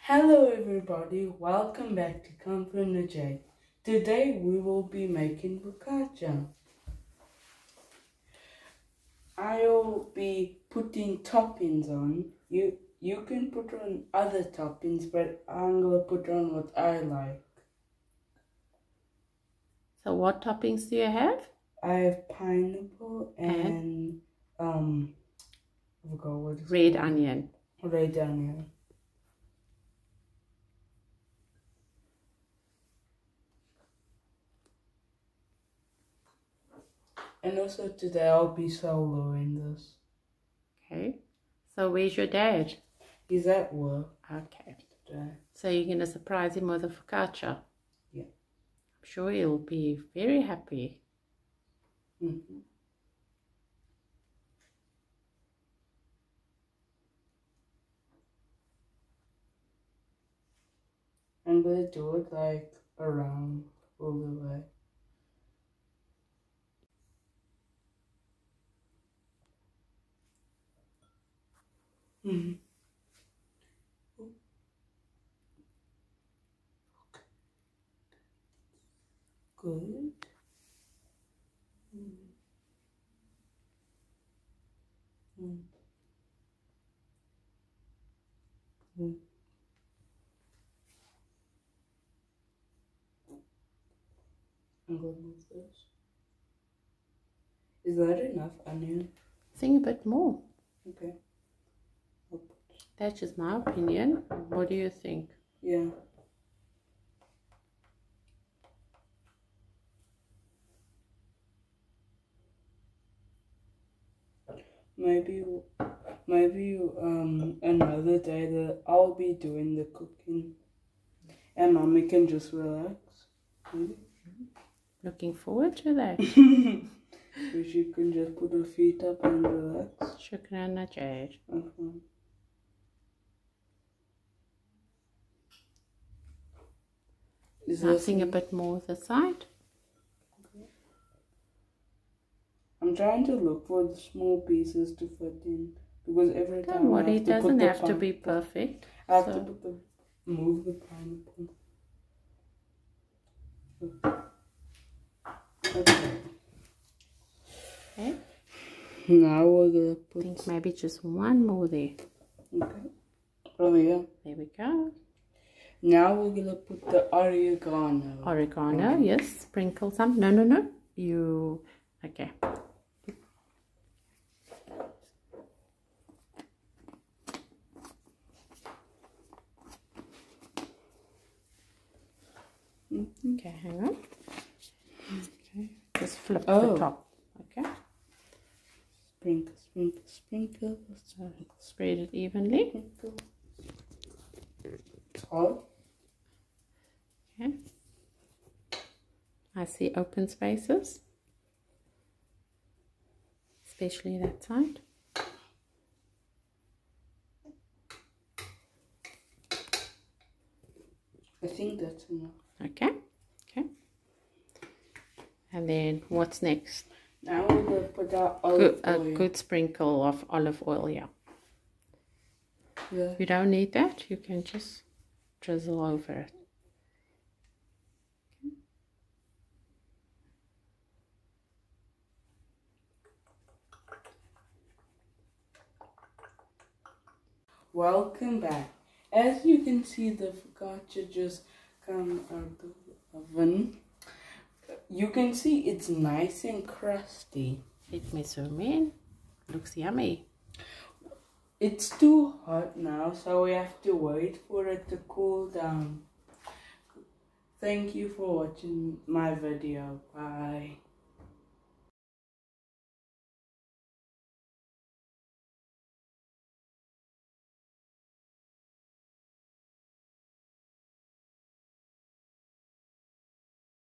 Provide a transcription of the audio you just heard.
Hello everybody, welcome back to Come From the J. Today we will be making focaccia. I'll be putting toppings on. You can put on other toppings, but I'm going to put on what I like. So what toppings do you have? I have pineapple and I forgot what it's red called. onion. Red onion. And also today I'll be soloing this. Okay. So where's your dad? He's at work. Okay. Today. So you're going to surprise him with a focaccia? Yeah. I'm sure he'll be very happy. Mm-hmm. I'm going to do it like around all the way. Mm-hmm. Good. Mm-hmm. Mm-hmm. I'm going to move this. Is that enough onion? Think a bit more. Okay. That's just my opinion. What do you think? Yeah. Maybe another day that I'll be doing the cooking and Mommy can just relax. Maybe. Looking forward to that. So she can just put her feet up and relax. Shukran Naj'Grills. Nothing a bit more this side. Okay. I'm trying to look for the small pieces to fit in because every time Don't worry, it doesn't have to be perfect. I have to move the pineapple. Okay. Okay. Now we're gonna put. I think maybe just one more there. Okay. Oh yeah. There we go. Now we're gonna put the oregano. Oregano, yes. Sprinkle some. No. You. Okay. Okay, hang on. Okay, just flip the top. Okay. Sprinkle. So spread it evenly. Top. Okay. I see open spaces, especially that side. I think that's enough. Okay. And then what's next? Now we're going to put our olive oil. A good sprinkle of olive oil, yeah. You don't need that. You can just drizzle over it. Okay. Welcome back. As you can see, the focaccia just come out of the oven. You can see it's nice and crusty. Let me zoom in. Looks yummy. It's too hot now, so we have to wait for it to cool down. Thank you for watching my video. Bye.